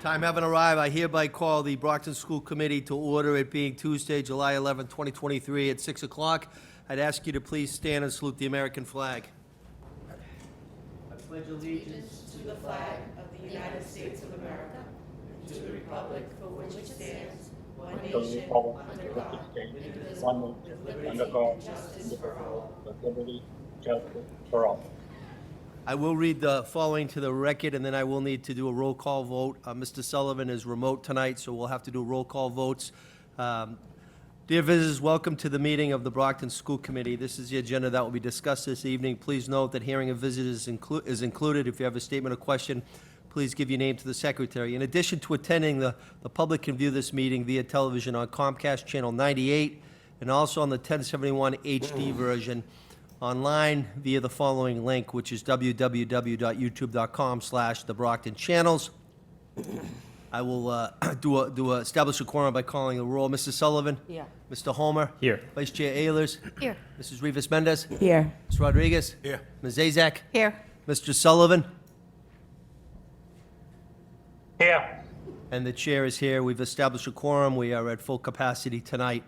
Time having arrived, I hereby call the Brockton School Committee to order, it being Tuesday, July 11, 2023 at 6 o'clock. I'd ask you to please stand and salute the American flag. I pledge allegiance To the flag of the United States of America, and to the republic for which it stands, one nation, under God, indivisible, with liberty and justice for all. Liberty, justice for all. I will read the following to the record, and then I will need to do a roll call vote. Mr. Sullivan is remote tonight, so we'll have to do roll call votes. Dear visitors, welcome to the meeting of the Brockton School Committee. This is the agenda that will be discussed this evening. Please note that hearing of visitors is included. If you have a statement or question, please give your name to the secretary. In addition to attending, the public can view this meeting via television on Comcast Channel 98 and also on the 1071 HD version online via the following link, which is www.youtube.com/TheBrocktonChannels. I will establish a quorum by calling the roll. Mrs. Sullivan? Here. Mr. Homer? Here. Vice Chair Ehlers? Here. Mrs. Rivas-Mendez? Here. Ms. Rodriguez? Here. Ms. Azak? Here. Mr. Sullivan? Here. And the chair is here. We've established a quorum. We are at full capacity tonight.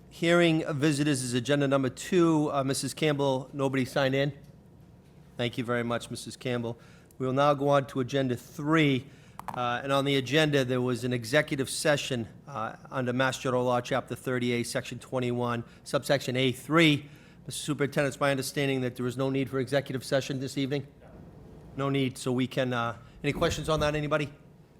Hearing of visitors is agenda number 2. Mrs. Campbell, nobody signed in? Thank you very much, Mrs. Campbell. We will now go on to agenda 3. And on the agenda, there was an executive session under Mass General Law, Chapter 30A, Section 21, subsection A3. Mr. Superintendent, it's my understanding that there is no need for executive session this evening? No need, so we can, any questions on that, anybody?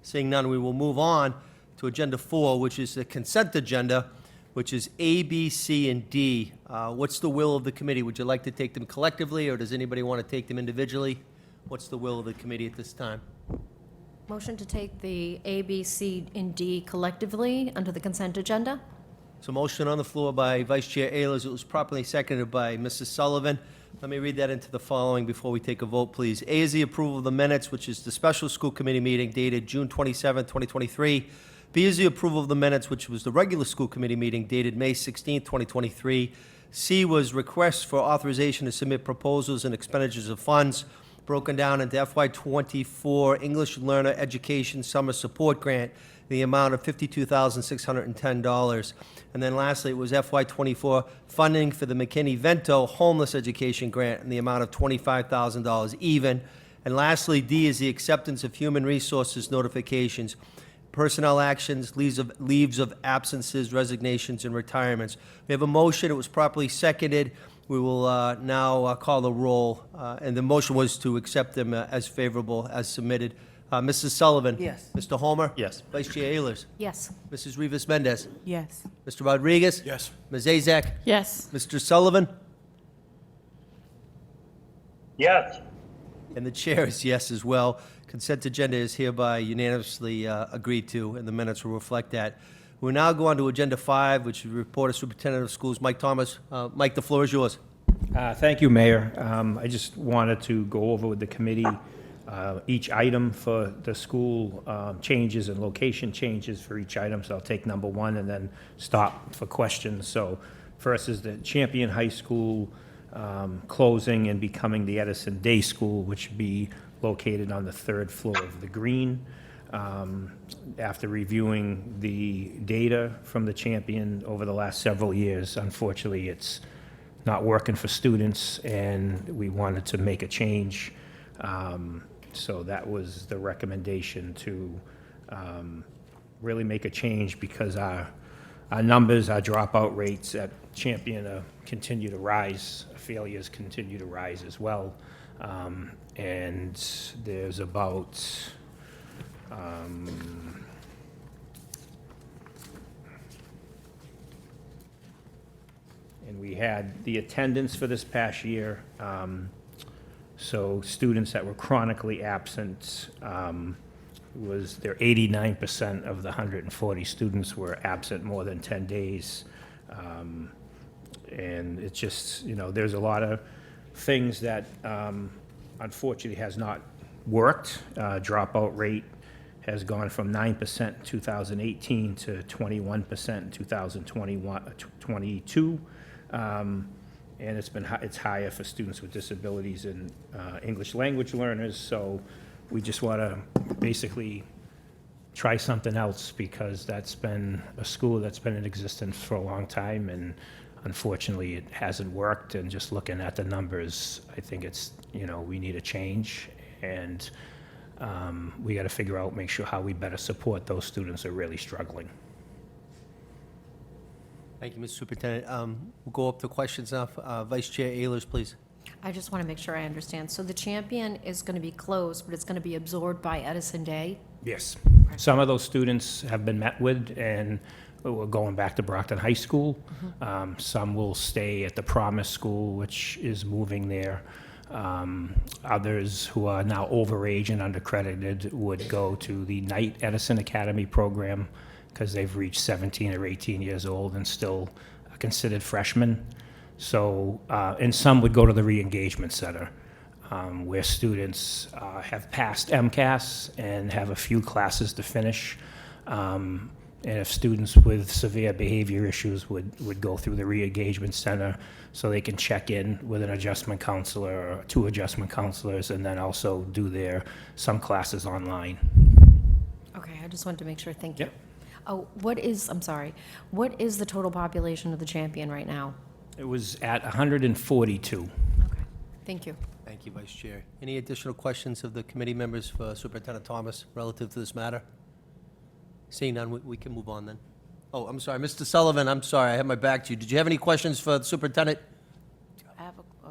Seeing none, we will move on to agenda 4, which is the consent agenda, which is A, B, C, and D. What's the will of the committee? Would you like to take them collectively, or does anybody want to take them individually? What's the will of the committee at this time? Motion to take the A, B, C, and D collectively under the consent agenda? So motion on the floor by Vice Chair Ehlers. It was properly seconded by Mrs. Sullivan. Let me read that into the following before we take a vote, please. A is the approval of the minutes, which is the special school committee meeting dated June 27, 2023. B is the approval of the minutes, which was the regular school committee meeting dated May 16, 2023. C was requests for authorization to submit proposals and expenditures of funds broken down into FY24 English Learner Education Summer Support Grant, the amount of $52,610. And then lastly, it was FY24 funding for the McKinney-Vento Homeless Education Grant in the amount of $25,000 even. And lastly, D is the acceptance of human resources notifications, personnel actions, leaves of absences, resignations, and retirements. We have a motion. It was properly seconded. We will now call the roll, and the motion was to accept them as favorable as submitted. Mrs. Sullivan? Yes. Mr. Homer? Yes. Vice Chair Ehlers? Yes. Mrs. Rivas-Mendez? Yes. Mr. Rodriguez? Yes. Ms. Azak? Yes. Mr. Sullivan? Yes. And the chair is yes as well. Consent agenda is hereby unanimously agreed to, and the minutes will reflect that. We'll now go on to agenda 5, which is report of Superintendent of Schools, Mike Thomas. Mike, the floor is yours. Thank you, Mayor. I just wanted to go over with the committee each item for the school changes and location changes for each item. So I'll take number 1 and then stop for questions. So first is the Champion High School closing and becoming the Edison Day School, which would be located on the 3rd floor of the Green. After reviewing the data from the Champion over the last several years, unfortunately, it's not working for students, and we wanted to make a change. So that was the recommendation, to really make a change, because our numbers, our dropout rates at Champion continue to rise. Failures continue to rise as well. And there's about and we had the attendance for this past year. So students that were chronically absent, was there 89% of the 140 students were absent more than 10 days. And it's just, there's a lot of things that unfortunately has not worked. Dropout rate has gone from 9% in 2018 to 21% in 2022. And it's higher for students with disabilities and English language learners. So we just want to basically try something else, because that's been a school that's been in existence for a long time, and unfortunately, it hasn't worked. And just looking at the numbers, I think it's, we need a change, and we got to figure out, make sure how we better support those students who are really struggling. Thank you, Mr. Superintendent. We'll go up to questions now. Vice Chair Ehlers, please. I just want to make sure I understand. So the Champion is going to be closed, but it's going to be absorbed by Edison Day? Yes. Some of those students have been met with, and we're going back to Brockton High School. Some will stay at the Promise School, which is moving there. Others who are now overage and undercredited would go to the Knight Edison Academy program, because they've reached 17 or 18 years old and still are considered freshmen. So, and some would go to the re-engagement center, where students have passed MCAS and have a few classes to finish. And if students with severe behavior issues would go through the re-engagement center, so they can check in with an adjustment counselor or 2 adjustment counselors, and then also do some classes online. Okay, I just wanted to make sure. Thank you. Yep. Oh, I'm sorry. What is the total population of the Champion right now? It was at 142. Okay, thank you. Thank you, Vice Chair. Any additional questions of the committee members for Superintendent Thomas relative to this matter? Seeing none, we can move on then. Oh, I'm sorry, Mr. Sullivan, I'm sorry, I have my back to you. Did you have any questions for the superintendent? I have yeah.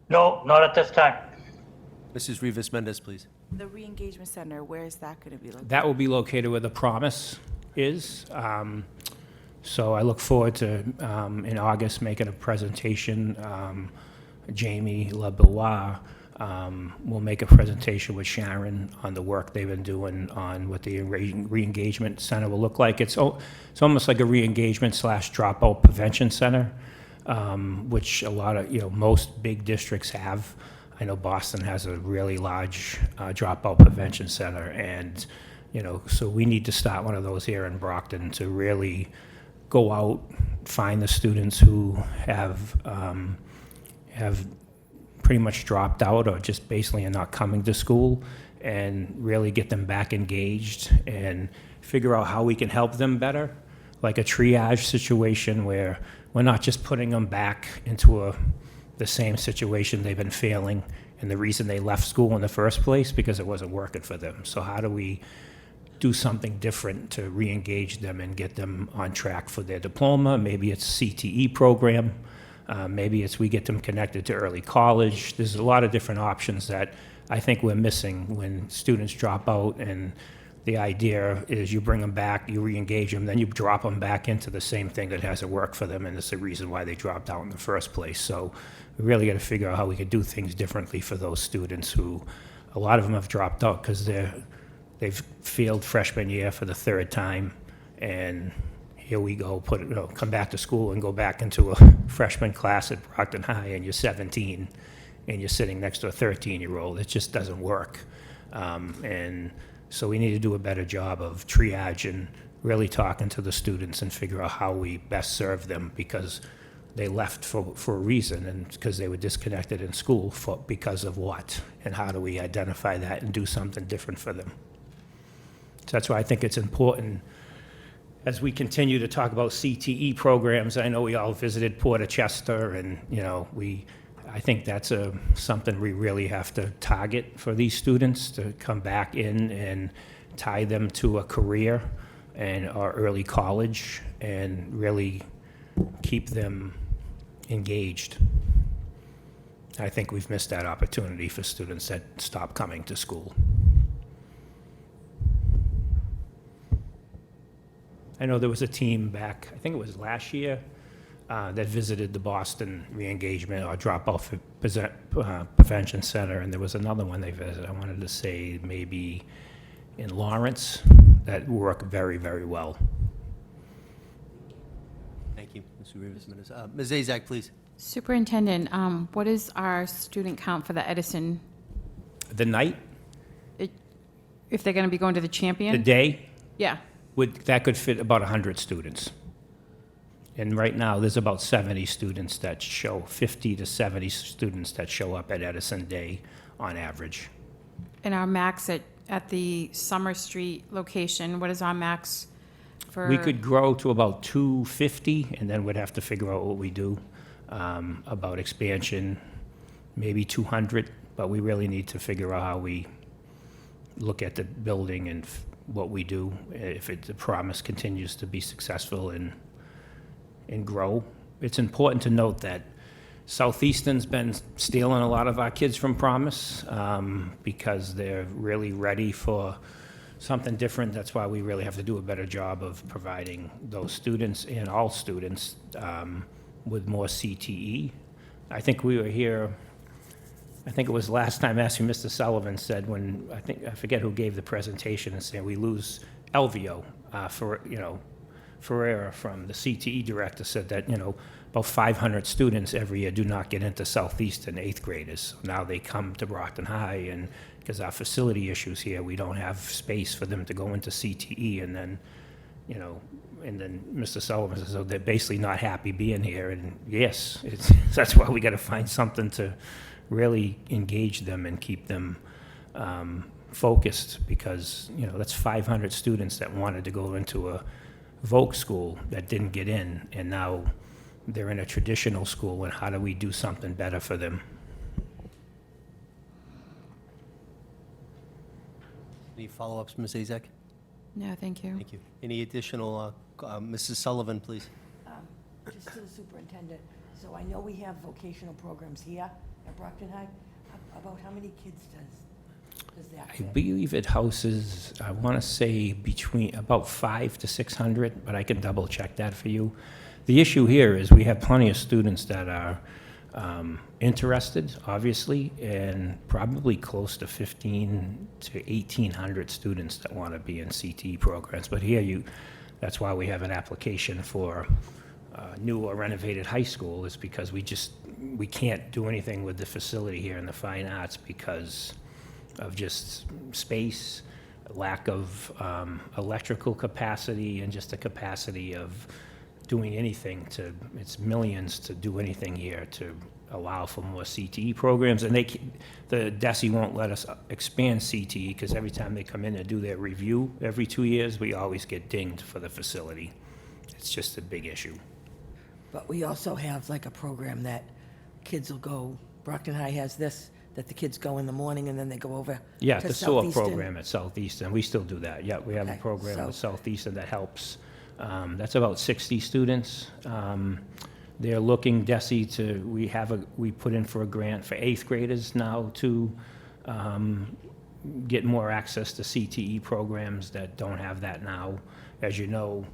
No, not at this time. Mrs. Rivas Mendez, please. The re-engagement center, where is that going to be located? That will be located where the Promise is. So I look forward to, in August, making a presentation. Jamie LeBelois will make a presentation with Sharon on the work they've been doing on what the re-engagement center will look like. It's almost like a re-engagement / dropout prevention center, which a lot of, most big districts have. I know Boston has a really large dropout prevention center, and, so we need to start one of those here in Brockton to really go out, find the students who have pretty much dropped out or just basically are not coming to school, and really get them back engaged and figure out how we can help them better, like a triage situation where we're not just putting them back into the same situation they've been failing, and the reason they left school in the first place because it wasn't working for them. So how do we do something different to re-engage them and get them on track for their diploma? Maybe it's CTE program. Maybe it's we get them connected to early college. There's a lot of different options that I think we're missing when students drop out, and the idea is you bring them back, you re-engage them, then you drop them back into the same thing that hasn't worked for them, and it's the reason why they dropped out in the first place. So we really got to figure out how we can do things differently for those students who, a lot of them have dropped out because they've failed freshman year for the 3rd time, and here we go, come back to school and go back into a freshman class at Brockton High, and you're 17, and you're sitting next to a 13-year-old. It just doesn't work. And so we need to do a better job of triage and really talking to the students and figure out how we best serve them, because they left for a reason, and because they were disconnected in school because of what, and how do we identify that and do something different for them. So that's why I think it's important as we continue to talk about CTE programs. I know we all visited Portchester, and I think that's something we really have to target for these students to come back in and tie them to a career or early college and really keep them engaged. I think we've missed that opportunity for students that stop coming to school. I know there was a team back, I think it was last year, that visited the Boston Re-Engagement or Dropout Prevention Center, and there was another one they visited, I wanted to say maybe in Lawrence, that worked very, very well. Thank you, Mr. Rivas Mendez. Ms. Azak, please. Superintendent, what is our student count for the Edison, The night, if they're going to be going to the Champion? the day, Yeah. that could fit about 100 students. And right now, there's about 70 students that 50 to 70 students that show up at Edison Day on average. And our max at the Summer Street location, what is our max for? We could grow to about 250, and then we'd have to figure out what we do about expansion, maybe 200, but we really need to figure out how we look at the building and what we do, if the promise continues to be successful and grow. It's important to note that Southeastern's been stealing a lot of our kids from Promise because they're really ready for something different. That's why we really have to do a better job of providing those students and all students with more CTE. I think we were here, I think it was last time, actually, Mr. Sullivan said when, I forget who gave the presentation, and said we lose Elvio Ferreira from the CTE director said that, about 500 students every year do not get into Southeastern 8th graders. Now they come to Brockton High, and because our facility issues here, we don't have space for them to go into CTE, and then, Mr. Sullivan says, so they're basically not happy being here, and yes, that's why we got to find something to really engage them and keep them focused, because, that's 500 students that wanted to go into a Voc school that didn't get in, and now they're in a traditional school, and how do we do something better for them? Any follow-ups, Ms. Azek? No, thank you. Thank you. Any additional, Mrs. Sullivan, please? Just to the superintendent, so I know we have vocational programs here at Brockton High. About how many kids does that I fit? believe it houses, I want to say between about 500 to 600, but I can double check that for you. The issue here is we have plenty of students that are interested, obviously, and probably close to 15 to 1,800 students that want to be in CTE programs. But here that's why we have an application for new or renovated high school, is because we can't do anything with the facility here in the fine arts because of just space, lack of electrical capacity, and just the capacity of doing anything it's millions to do anything here to allow for more CTE programs. And the DESE won't let us expand CTE because every time they come in and do their review every 2 years, we always get dinged for the facility. It's just a big issue. But we also have like a program that kids will go, Brockton High has this, that the kids go in the morning and then they go over Yeah, to the SOA Southeastern. program at Southeastern, we still do that. Yeah, we have a Okay, program so- with Southeastern that helps. That's about 60 students. They're looking, DESE, we put in for a grant for 8th graders now to get more access to CTE programs that don't have that now. As you know,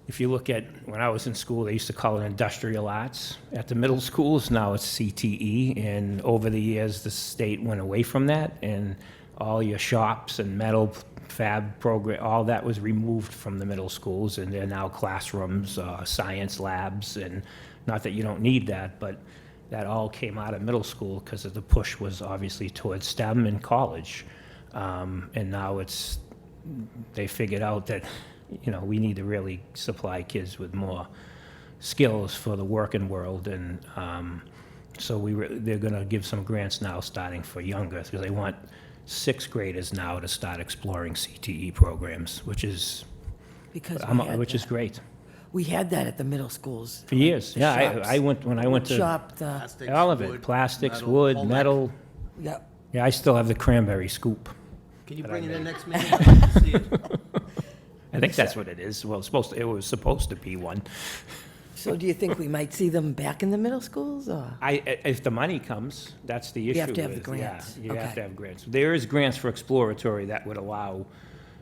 if you look at, when I was in school, they used to call it industrial arts at the middle schools. Now it's CTE, and over the years, the state went away from that, and all your shops and metal fab program, all that was removed from the middle schools, and they're now classrooms, science labs, and not that you don't need that, but that all came out of middle school because the push was obviously towards STEM in college. And now they figured out that, we need to really supply kids with more skills for the working world, and so they're going to give some grants now starting for younger, because they want 6th graders now to start exploring CTE programs, which is Because great. we had that at the middle schools. For years, The yeah. shops. I went, when I went to Shop, the, Plastics, all of it, wood, plastics, metal, wood, whole metal. yep. Yeah, I still have the cranberry scoop. Can you that bring I it in made. next meeting? I'd like to see it. I think that's what it is. Well, it was supposed to be one. So do you think we might see them back in the middle schools, or? If the money comes, that's the issue. You have to have the is, grants. Yeah, you have Okay. to have grants. There is grants for exploratory that would allow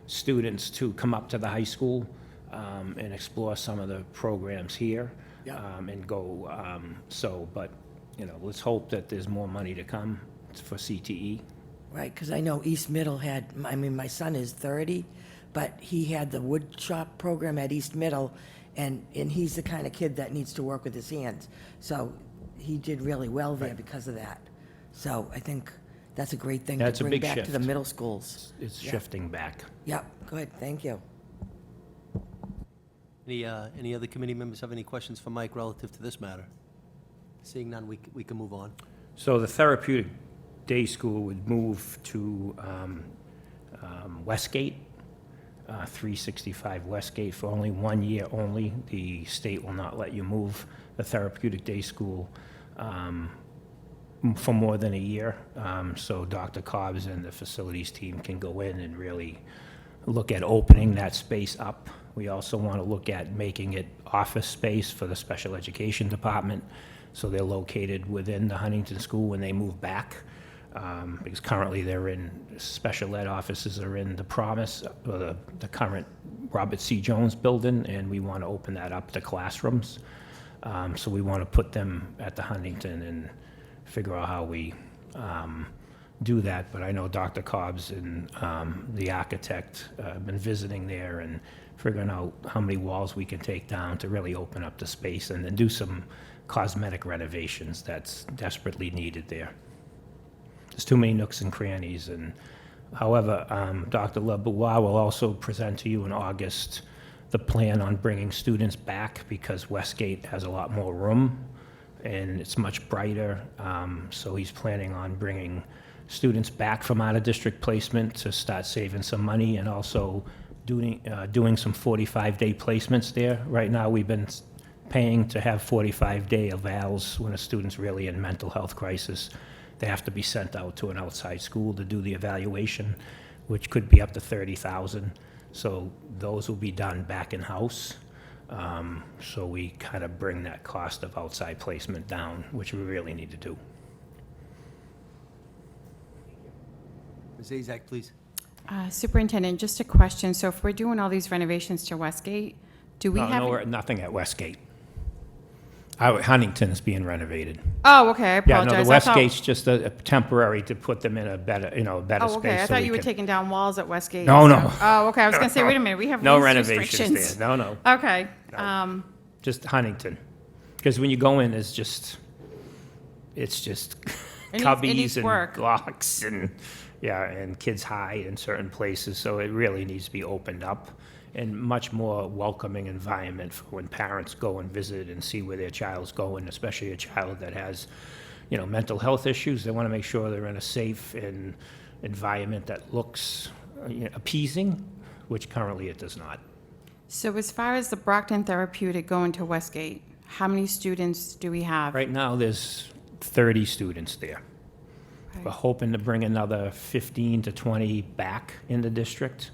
students to come up to the high school and explore some of the programs here. Yeah. And go, but, let's hope that there's more money to come for CTE. Right, because I know East Middle had, my son is 30, but he had the wood shop program at East Middle, and he's the kind of kid that needs to work with his hands. So he did really well there because of that. So I think that's a great thing That's to a bring big back to the shift. middle schools. It's Yeah. shifting back. Yep, good, thank you. Any other committee members have any questions for Mike relative to this matter? Seeing none, we can move on. So the therapeutic day school would move to Westgate, 365 Westgate, for only 1 year only. The state will not let you move the therapeutic day school for more than a year. So Dr. Cobbs and the facilities team can go in and really look at opening that space up. We also want to look at making it office space for the special education department, so they're located within the Huntington School when they move back. Because currently they're in, special ed offices are in the Promise, or the current Robert C. Jones building, and we want to open that up to classrooms. So we want to put them at the Huntington and figure out how we do that. But I know Dr. Cobbs and the architect have been visiting there and figuring out how many walls we can take down to really open up the space and then do some cosmetic renovations that's desperately needed there. There's too many nooks and crannies. And however, Dr. LeBoulois will also present to you in August the plan on bringing students back, because Westgate has a lot more room and it's much brighter. So he's planning on bringing students back from out-of-district placement to start saving some money, and also doing some 45-day placements there. Right now, we've been paying to have 45-day evals when a student's really in mental health crisis. They have to be sent out to an outside school to do the evaluation, which could be up to $30,000. So those will be done back in-house. So we kind of bring that cost of outside placement down, which we really need to do. Ms. Azak, please. Superintendent, just a question. So if we're doing all these renovations to Westgate, do we have? No, nothing at Westgate. Huntington is being renovated. Oh, okay, I Yeah, apologize. no, the Westgate's just a temporary to put them in a better, better Oh, space. okay, I so thought we you were can- taking down walls at Westgate. No, so- no. Oh, okay, I was gonna say, wait a minute, we have No lease renovations restrictions. there, no. Okay, Just Huntington. Because when you go in, it's just It needs cubbies and work. locks and, yeah, and kids hide in certain places, so it really needs to be opened up and much more welcoming environment for when parents go and visit and see where their child's going, especially a child that has, mental health issues. They want to make sure they're in a safe and environment that looks appeasing, which currently it does not. so as far as the Brockton Therapeutic going to Westgate, how many students do we have? Right now, there's 30 students there. Okay. We're hoping to bring another 15 to 20 back in the district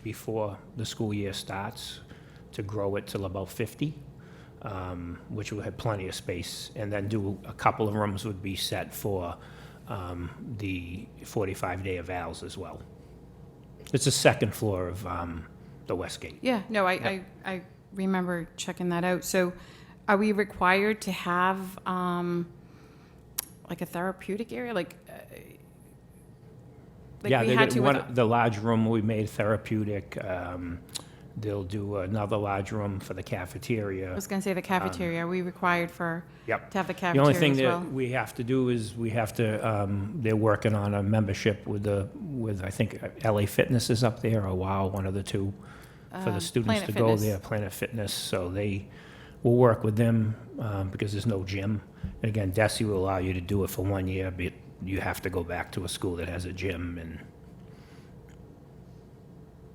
before the school year starts, to grow it till about 50, which will have plenty of space. And then do a couple of rooms would be set for the 45-day evals as well. It's the second floor of the Westgate. Yeah, no, I remember checking that out. So are we required to have, like a therapeutic area, Yeah, we they had got to with- the large room we made therapeutic. They'll do another large room for the cafeteria. I was gonna say the cafeteria, are we required to Yep. have the The cafeteria only thing as well? that we have to do is they're working on a membership with I think LA Fitness is up there, or WOW, one of the two, for the students Planet to go Fitness. there, Planet Fitness. So we'll work with them because there's no gym. And again, DESI will allow you to do it for 1 year, but you have to go back to a school that has a gym. And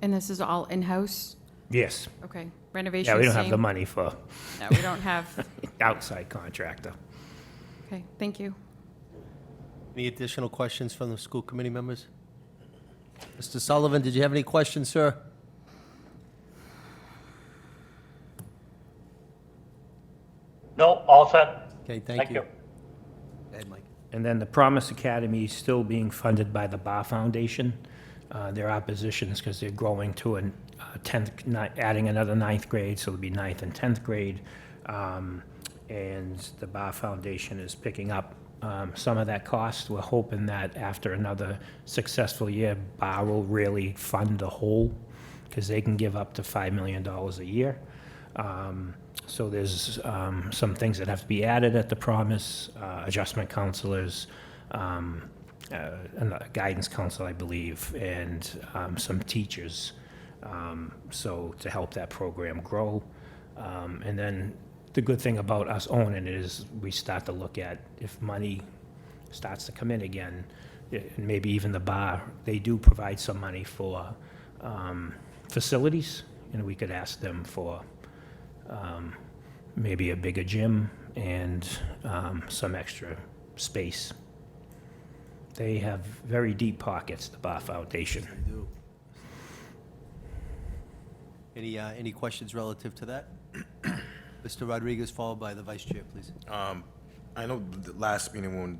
And this is all in-house? yes, Okay, renovations. yeah, we don't have the same? money for No, we don't have, outside contractor. okay, thank you. Any additional questions from the school committee members? Mr. Sullivan, did you have any questions, sir? No, all set. Okay, Thank thank you. you. Go ahead, Mike. And then the Promise Academy is still being funded by the Bar Foundation. There are positions because they're growing to a 10th, adding another 9th grade, so it'll be 9th and 10th grade. And the Bar Foundation is picking up some of that cost. We're hoping that after another successful year, Bar will really fund the whole, because they can give up to $5 million a year. So there's some things that have to be added at the Promise, adjustment counselors, and a guidance counselor, I believe, and some teachers, so to help that program grow. And then the good thing about us owning it is we start to look at if money starts to come in again, and maybe even the bar, they do provide some money for facilities, and we could ask them for maybe a bigger gym and some extra space. They have very deep pockets, the Bar Foundation. They do. Any questions relative to that? Mr. Rodriguez, followed by the Vice Chair, please. I know the last meeting when,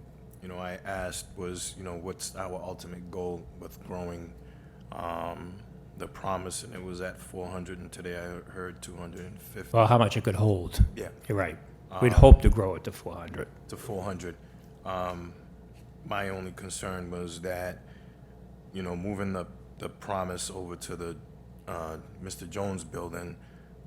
I asked was, what's our ultimate goal with growing the promise, and it was at 400, and today I heard 250 Well, how much it could hold. Yeah. You're right. We'd hope to grow it to 400. to 400. My only concern was that, moving the promise over to the Mr. Jones building,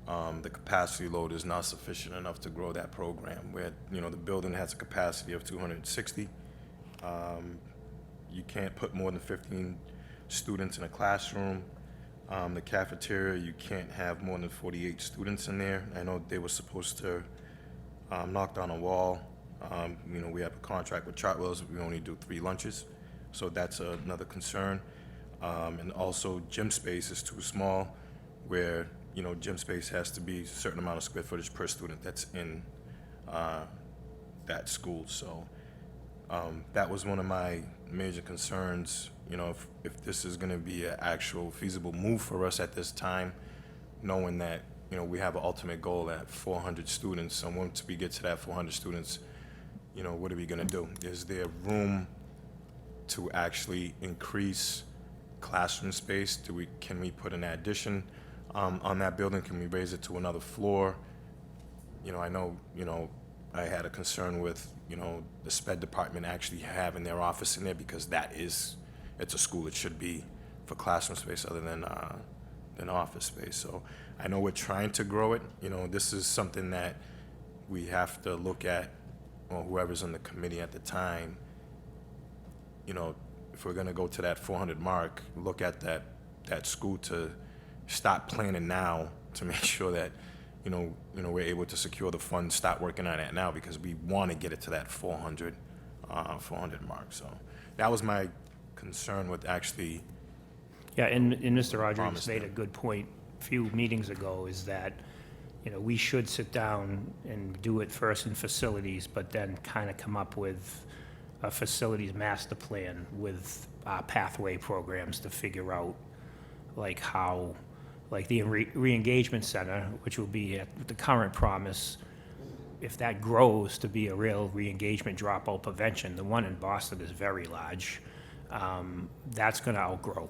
the capacity load is not sufficient enough to grow that program. Where, the building has a capacity of 260. You can't put more than 15 students in a classroom. The cafeteria, you can't have more than 48 students in there. I know they were supposed to knock down a wall. We have a contract with Chartwell's, we only do 3 lunches, so that's another concern. And also, gym space is too small, where, gym space has to be a certain amount of square footage per student that's in that school. So that was one of my major concerns, if this is gonna be an actual feasible move for us at this time, knowing that, we have an ultimate goal at 400 students. So once we get to that 400 students, what are we gonna do? Is there room to actually increase classroom space? Can we put an addition on that building? Can we raise it to another floor? I know, I had a concern with, the SPED department actually having their office in there, because it's a school. It should be for classroom space other than office space. So I know we're trying to grow it. This is something that we have to look at, or whoever's on the committee at the time, if we're gonna go to that 400 mark, look at that school to start planning now to make sure that, we're able to secure the funds, start working on it now, because we want to get it to that 400 mark. So that was my concern with actually. Yeah, and Mr. Rodriguez Promise made a them. good point a few meetings ago, is that, we should sit down and do it first in facilities, but then kind of come up with a facilities master plan with pathway programs to figure out, like, how, like the re-engagement center, which will be at the current promise, if that grows to be a real re-engagement dropout prevention, the one in Boston is very large, that's going to outgrow.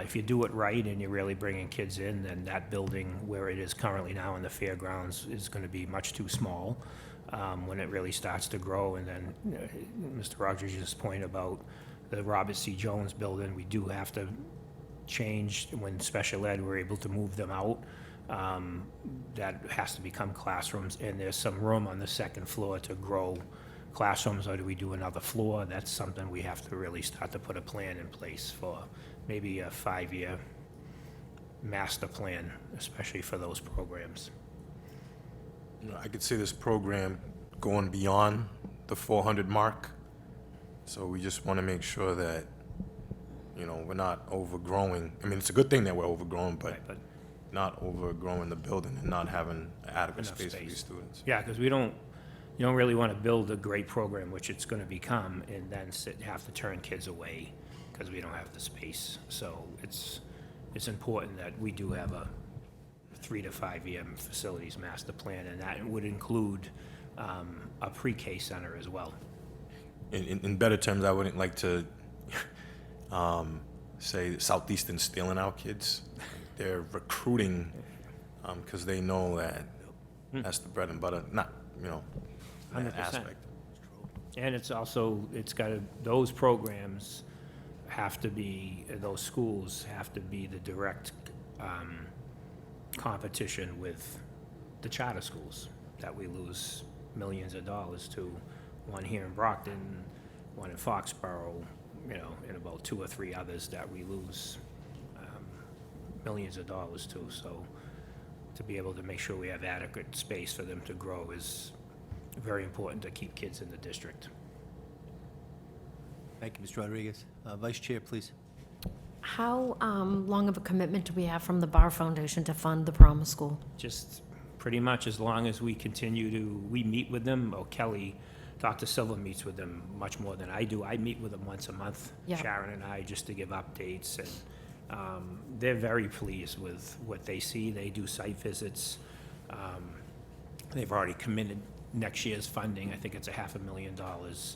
If you do it right and you're really bringing kids in, then that building where it is currently now in the fairgrounds is going to be much too small when it really starts to grow. And then Mr. Rogers' point about the Robert C. Jones building, we do have to change when special ed, we're able to move them out. That has to become classrooms, and there's some room on the second floor to grow classrooms, or do we do another floor? That's something we have to really start to put a plan in place for, maybe a 5-year master plan, especially for those programs. I could see this program going beyond the 400 mark. So we just want to make sure that, we're not overgrowing. I mean, it's a good thing that we're overgrowing, but Right, but not overgrowing the building and not having adequate Enough space for space. these students. Yeah, because you don't really want to build a great program, which it's going to become, and then have to turn kids away because we don't have the space. So it's important that we do have a 3 to 5 year facilities master plan, and that would include a pre-K center as well. In better terms, I wouldn't like to say Southeastern stealing our kids. They're recruiting because they know that that's the bread and butter, not, that 100%. aspect. And it's also, those programs have to be, those schools have to be the direct competition with the charter schools that we lose millions of dollars to. One here in Brockton, one in Foxborough, and about 2 or 3 others that we lose millions of dollars to. So to be able to make sure we have adequate space for them to grow is very important to keep kids in the district. Thank you, Mr. Rodriguez. Vice Chair, please. How long of a commitment do we have from the Bar Foundation to fund the Promise School? Just pretty much as long as we continue to, we meet with them, or Kelly, Dr. Silva meets with them much more than I do. I meet with them once a month, Yeah. Sharon and I, just to give updates, and they're very pleased with what they see. They do site visits. They've already committed next year's funding. I think it's $500,000.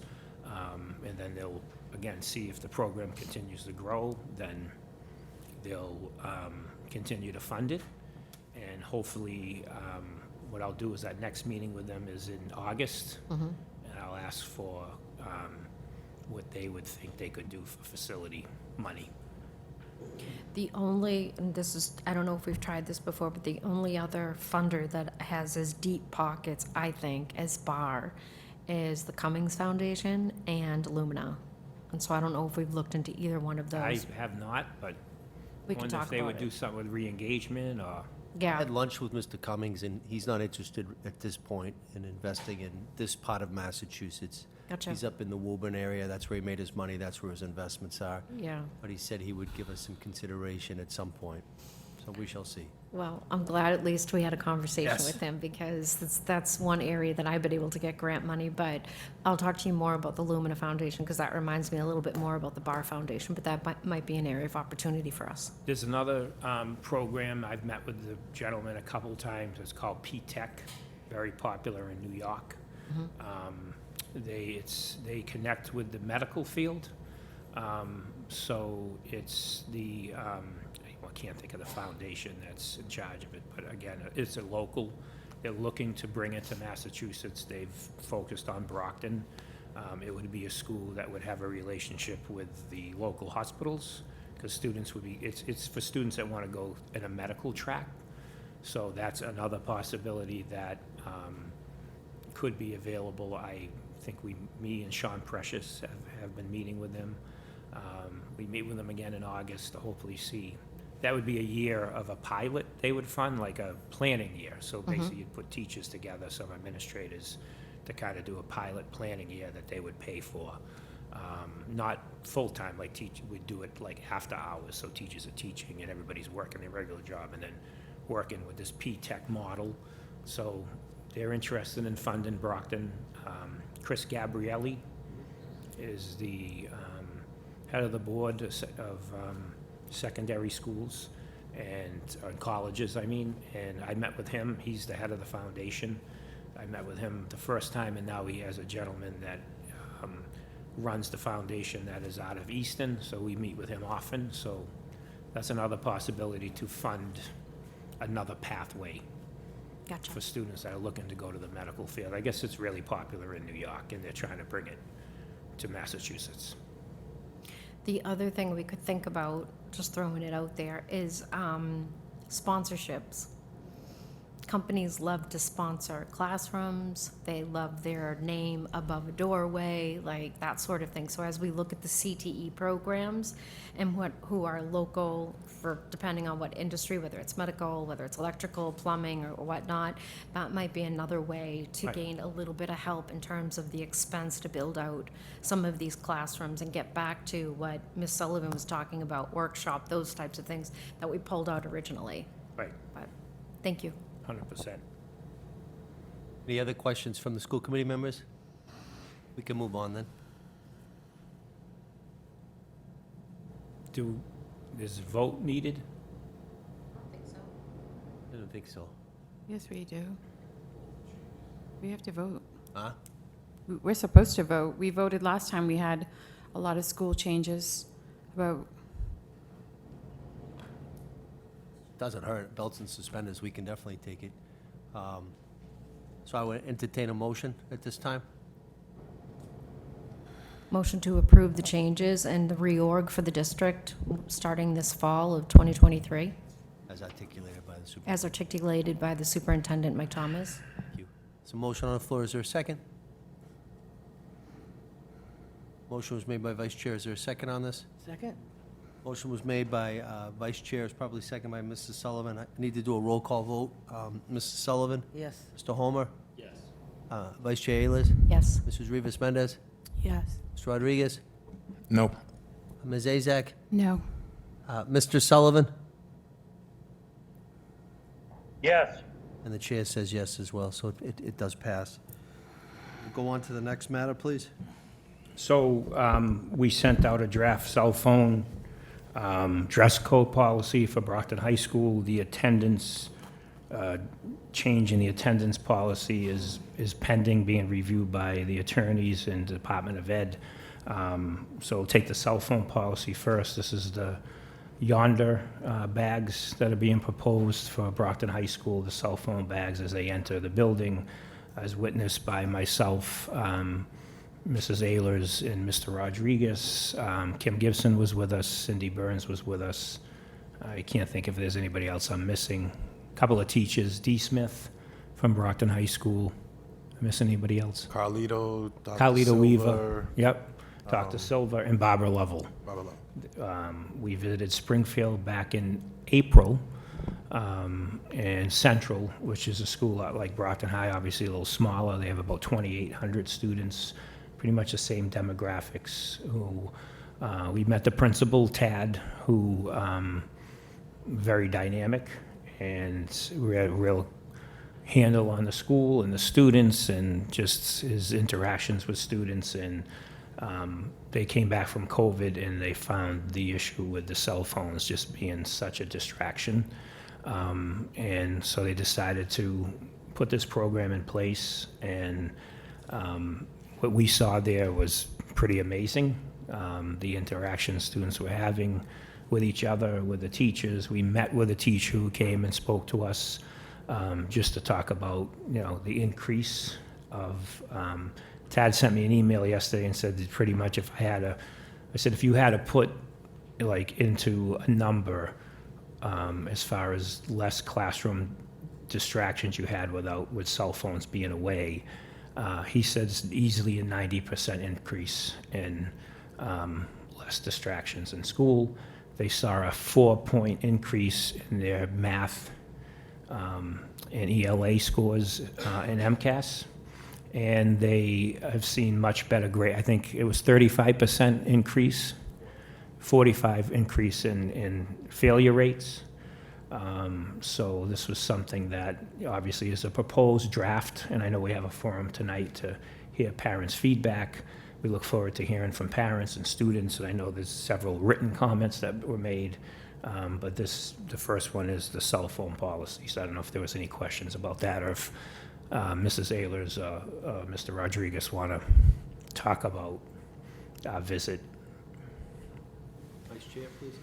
And then they'll, again, see if the program continues to grow, then they'll continue to fund it. And hopefully, what I'll do is that next meeting with them is in August. And I'll ask for what they would think they could do for facility money. The only, and this is, I don't know if we've tried this before, but the only other funder that has as deep pockets, I think, as Bar is the Cummings Foundation and Lumina. And so I don't know if we've looked into either one of I those. have not, but We can wonder talk if they about would do it. something with re-engagement, or, I Yeah, had lunch with Mr. Cummings, and he's not interested at this point in investing in this part of Massachusetts. gotcha. He's up in the Woburn area. That's where he made his money. That's where his investments are. Yeah, But he said he would give us some consideration at some point. So we shall see. well, I'm glad at least we had a conversation Yes. with him, because that's one area that I've been able to get grant money, but I'll talk to you more about the Lumina Foundation, because that reminds me a little bit more about the Bar Foundation, but that might be an area of opportunity for us. there's another program, I've met with the gentleman a couple times, it's called P-Tech, very popular in New York. They connect with the medical field, so it's the, I can't think of the foundation that's in charge of it, but again, it's a local. They're looking to bring it to Massachusetts. They've focused on Brockton. It would be a school that would have a relationship with the local hospitals, because students would be, it's for students that want to go in a medical track. So that's another possibility that could be available. I think me and Sean Precious have been meeting with them. We meet with them again in August to hopefully see. That would be a year of a pilot they would fund, like a planning year. So basically, you'd put teachers together, some administrators, to kind of do a pilot planning year that they would pay for. Not full-time, like we'd do it like after hours, so teachers are teaching and everybody's working their regular job, and then working with this P-Tech model. So they're interested in funding Brockton. Chris Gabrielli is the head of the board of secondary schools and colleges, I mean, and I met with him. He's the head of the foundation. I met with him the first time, and now he has a gentleman that runs the foundation that is out of Easton, so we meet with him often. So that's another possibility to fund another pathway Gotcha. for students that are looking to go to the medical field. I guess it's really popular in New York, and they're trying to bring it to Massachusetts. The other thing we could think about, just throwing it out there, is sponsorships. Companies love to sponsor classrooms. They love their name above a doorway, like that sort of thing. So as we look at the CTE programs and who are local for, depending on what industry, whether it's medical, whether it's electrical, plumbing, or whatnot, that might be another way to Right. gain a little bit of help in terms of the expense to build out some of these classrooms and get back to what Ms. Sullivan was talking about, workshop, those types of things that we pulled out originally. Right, But, thank you. 100%. Any other questions from the school committee members? We can move on then. Is a vote needed? I don't think so. Yes, we do. We have to vote. Huh? We're supposed to vote. We voted last time. We had a lot of school changes about, Doesn't hurt. Belts and suspenders, we can definitely take it. So I would entertain a motion at this time. Motion to approve the changes and the reorg for the district starting this fall of 2023, As articulated by the superintendent. as articulated by the superintendent, Mike Thomas. Thank you. So motion on the floor, is there a second? Motion was made by Vice Chair, is there a second on this? Second? Motion was made by Vice Chair, is probably second by Mrs. Sullivan. I need to do a roll call vote. Mrs. Sullivan? Yes. Mr. Homer? Yes. Vice Chair Ayers? Yes. Mrs. Rivas Mendez? yes. Mr. Rodriguez? No. Ms. Azak? No. Mr. Sullivan? Yes. And the chair says yes as well, so it does pass. We'll go on to the next matter, please. So we sent out a draft cell phone dress code policy for Brockton High School. The attendance, change in the attendance policy is pending, being reviewed by the attorneys and Department of Ed. So we'll take the cell phone policy first. This is the yonder bags that are being proposed for Brockton High School, the cell phone bags as they enter the building, as witnessed by myself, Mrs. Ehlers and Mr. Rodriguez. Kim Gibson was with us, Cindy Burns was with us. I can't think if there's anybody else I'm missing. A couple of teachers, D. Smith from Brockton High School. Miss anybody else? Carlito, Dr. Carlito Weaver. Silver, Yep. Dr. Silver and Barbara Lovell. blah, blah, blah. We visited Springfield back in April, and Central, which is a school like Brockton High, obviously a little smaller. They have about 2,800 students, pretty much the same demographics. Who we met the principal, Tad, who very dynamic, and we had a real handle on the school and the students and just his interactions with students. And they came back from COVID and they found the issue with the cell phones just being such a distraction. And so they decided to put this program in place. And what we saw there was pretty amazing. The interaction students were having with each other, with the teachers. We met with a teacher who came and spoke to us just to talk about, the increase of, Tad sent me an email yesterday and said that pretty much I said, if you had to put like into a number as far as less classroom distractions you had with cell phones being away, he says easily a 90% increase in less distractions in school. They saw a 4-point increase in their math and ELA scores in MCAS. And they have seen much better grade. I think it was 35% increase, 45 increase in failure rates. So this was something that obviously is a proposed draft, and I know we have a forum tonight to hear parents' feedback. We look forward to hearing from parents and students, and I know there's several written comments that were made, but the first one is the cell phone policy. So I don't know if there was any questions about that, or if Mrs. Ehlers, Mr. Rodriguez want to talk about our visit. Vice Chair, please.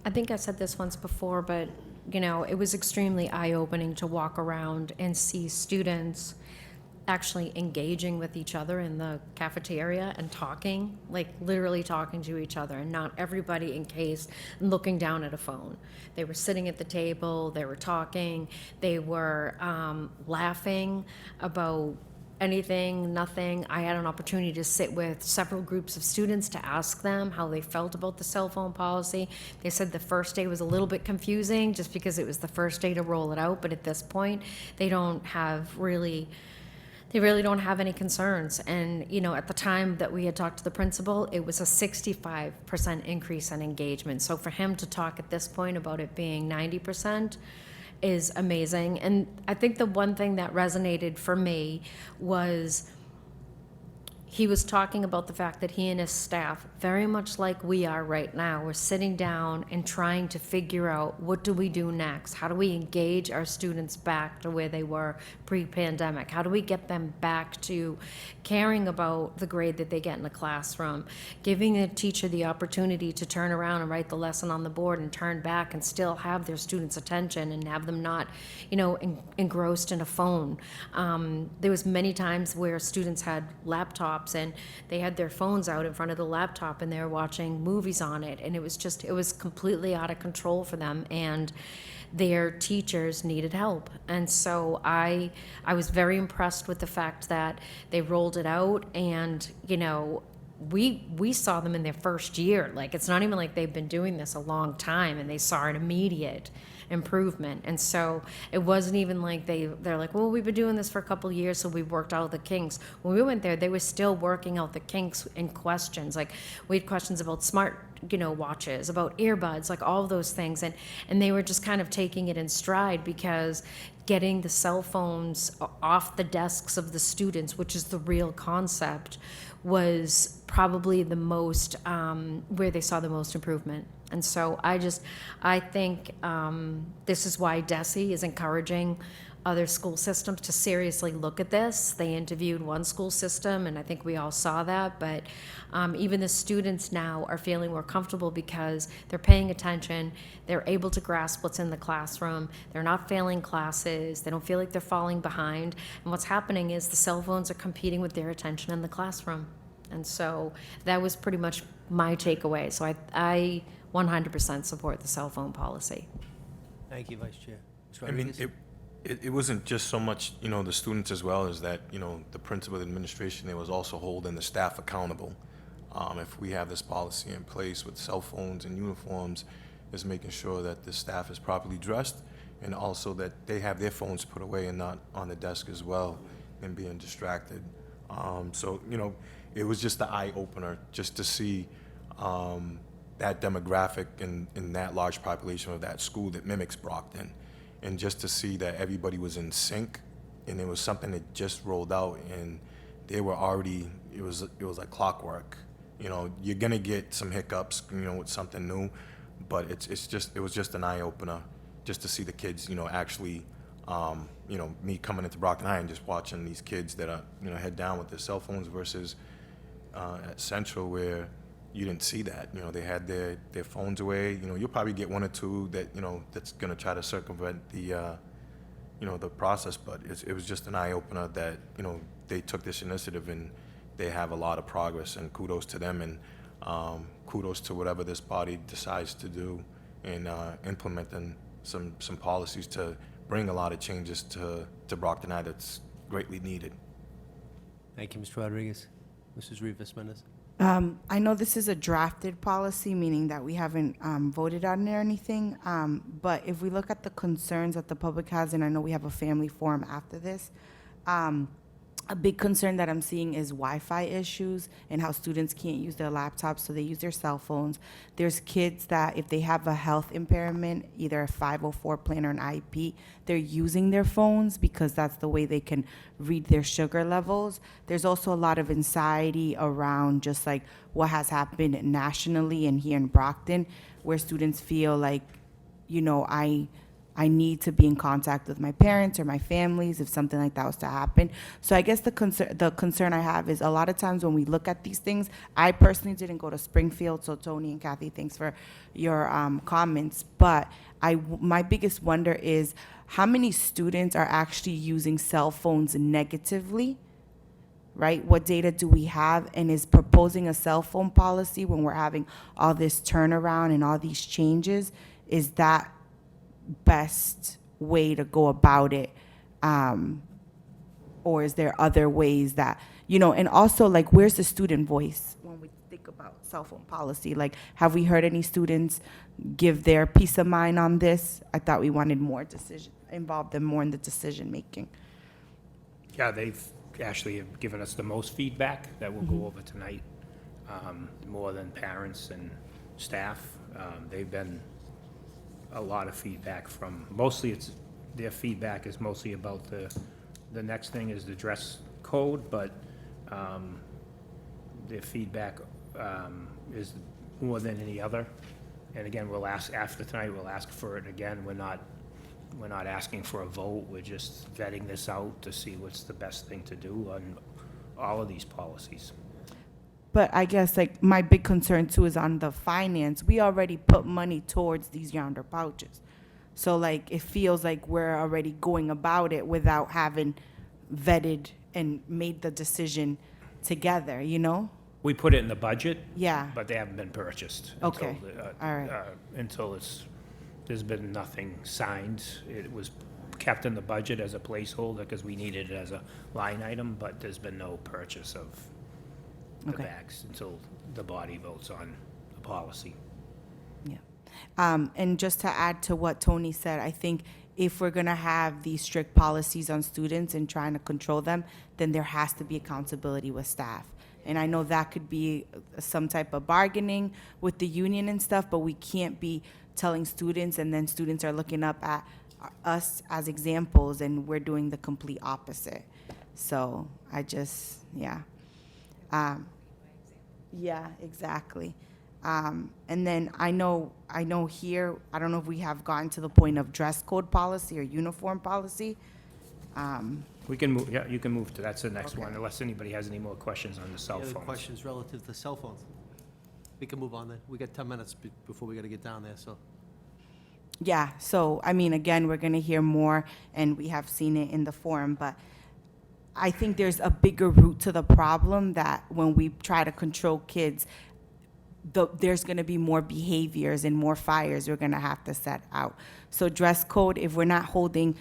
I think I said this once before, but, it was extremely eye-opening to walk around and see students actually engaging with each other in the cafeteria and talking, like literally talking to each other, and not everybody encased and looking down at a phone. They were sitting at the table, they were talking, they were laughing about anything, nothing. I had an opportunity to sit with several groups of students to ask them how they felt about the cell phone policy. They said the first day was a little bit confusing just because it was the first day to roll it out, but at this point, they really don't have any concerns. And, at the time that we had talked to the principal, it was a 65% increase in engagement. So for him to talk at this point about it being 90% is amazing. And I think the one thing that resonated for me was he was talking about the fact that he and his staff, very much like we are right now, we're sitting down and trying to figure out, what do we do next? How do we engage our students back to where they were pre-pandemic? How do we get them back to caring about the grade that they get in the classroom, giving the teacher the opportunity to turn around and write the lesson on the board and turn back and still have their students' attention and have them not, engrossed in a phone. There was many times where students had laptops and they had their phones out in front of the laptop and they were watching movies on it, and it was completely out of control for them, and their teachers needed help. And so I was very impressed with the fact that they rolled it out, and we saw them in their first year. Like, it's not even like they've been doing this a long time, and they saw an immediate improvement. And so it wasn't even like they're like, well, we've been doing this for a couple of years, so we've worked out the kinks. When we went there, they were still working out the kinks in questions. Like, we had questions about smart, watches, about earbuds, like all of those things. And they were just kind of taking it in stride, because getting the cell phones off the desks of the students, which is the real concept, was probably the most, where they saw the most improvement. And so I think this is why DESE is encouraging other school systems to seriously look at this. They interviewed one school system, and I think we all saw that, but even the students now are feeling more comfortable because they're paying attention, they're able to grasp what's in the classroom, they're not failing classes, they don't feel like they're falling behind, and what's happening is the cell phones are competing with their attention in the classroom. And so that was pretty much my takeaway. So I 100% support the cell phone policy. Thank you, Vice Chair. Mr. I mean, Rodriguez? it wasn't just so much, the students as well as that, the principal administration, they was also holding the staff accountable. If we have this policy in place with cell phones and uniforms, is making sure that the staff is properly dressed, and also that they have their phones put away and not on the desk as well and being distracted. So, it was just the eye opener just to see that demographic in that large population of that school that mimics Brockton. And just to see that everybody was in sync, and it was something that just rolled out, and they were already, it was like clockwork. You're gonna get some hiccups, with something new, but it was just an eye opener, just to see the kids, actually, me coming into Brockton High and just watching these kids that are, head down with their cell phones versus at Central, where you didn't see that. They had their phones away. You'll probably get one or two that, that's gonna try to circumvent the, the process, but it was just an eye opener that, they took this initiative and they have a lot of progress, and kudos to them, and kudos to whatever this body decides to do in implementing some policies to bring a lot of changes to Brockton High that's greatly needed. Thank you, Mr. Rodriguez. Mrs. Rivas Mendez? I know this is a drafted policy, meaning that we haven't voted on it or anything, but if we look at the concerns that the public has, and I know we have a family forum after this, a big concern that I'm seeing is Wi-Fi issues and how students can't use their laptops, so they use their cell phones. There's kids that if they have a health impairment, either a 504 plan or an IEP, they're using their phones because that's the way they can read their sugar levels. There's also a lot of anxiety around just like what has happened nationally and here in Brockton, where students feel like, I need to be in contact with my parents or my families if something like that was to happen. So I guess the concern I have is a lot of times when we look at these things, I personally didn't go to Springfield, so Tony and Kathy, thanks for your comments. But my biggest wonder is how many students are actually using cell phones negatively, right? What data do we have? And is proposing a cell phone policy when we're having all this turnaround and all these changes, is that best way to go about it, or is there other ways that and also, like, where's the student voice when we think about cell phone policy? Like, have we heard any students give their peace of mind on this? I thought we wanted more involve them more in the decision making. Yeah, they've actually have given us the most feedback that we'll go over tonight, more than parents and staff. They've been a lot of feedback from, mostly their feedback is mostly about the next thing is the dress code, but their feedback is more than any other. And again, we'll ask, after tonight, we'll ask for it again. We're not asking for a vote, we're just vetting this out to see what's the best thing to do on all of these policies. But I guess, like, my big concern too is on the finance. We already put money towards these yonder pouches. So, like, it feels like we're already going about it without having vetted and made the decision together, We put it in the budget. Yeah. But they haven't been purchased. Okay. Until, All right. Until there's been nothing signed. It was kept in the budget as a placeholder because we needed it as a line item, but there's been no purchase of the Okay. bags until the body votes on the policy. Yeah. And just to add to what Tony said, I think if we're going to have these strict policies on students and trying to control them, then there has to be accountability with staff. And I know that could be some type of bargaining with the union and stuff, but we can't be telling students and then students are looking up at us as examples and we're doing the complete opposite. So I just, yeah. Yeah, exactly. And then I know here, I don't know if we have gotten to the point of dress code policy or uniform policy. We can move, yeah, you can move to, that's the next one, unless anybody has any more questions on the cell Any other phones. questions relative to cell phones? We can move on then. We got 10 minutes before we got to get down there, so. Yeah, so, I mean, again, we're gonna hear more, and we have seen it in the forum, but I think there's a bigger root to the problem that when we try to control kids, there's gonna be more behaviors and more fires we're gonna have to set out. So dress code, if we're not holding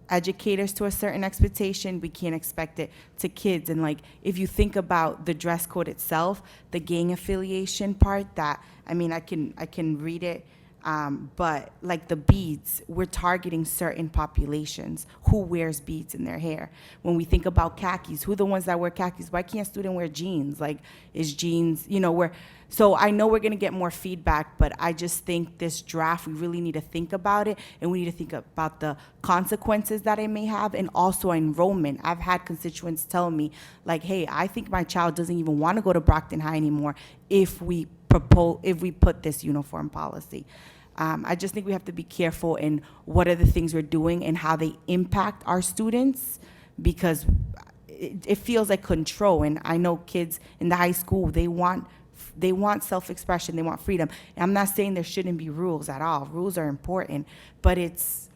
educators to a certain expectation, we can't expect it to kids. And like, if you think about the dress code itself, the gang affiliation part, that, I mean, I can read it, but like the beads, we're targeting certain populations. Who wears beads in their hair? When we think about khakis, who are the ones that wear khakis? Why can't a student wear jeans? Like, is jeans, so I know we're gonna get more feedback, but I just think this draft, we really need to think about it, and we need to think about the consequences that it may have, and also enrollment. I've had constituents tell me, like, hey, I think my child doesn't even wanna go to Brockton High anymore if we put this uniform policy. I just think we have to be careful in what are the things we're doing and how they impact our students, because it feels like control. And I know kids in the high school, they want self-expression, they want freedom. And I'm not saying there shouldn't be rules at all. Rules are important, but it's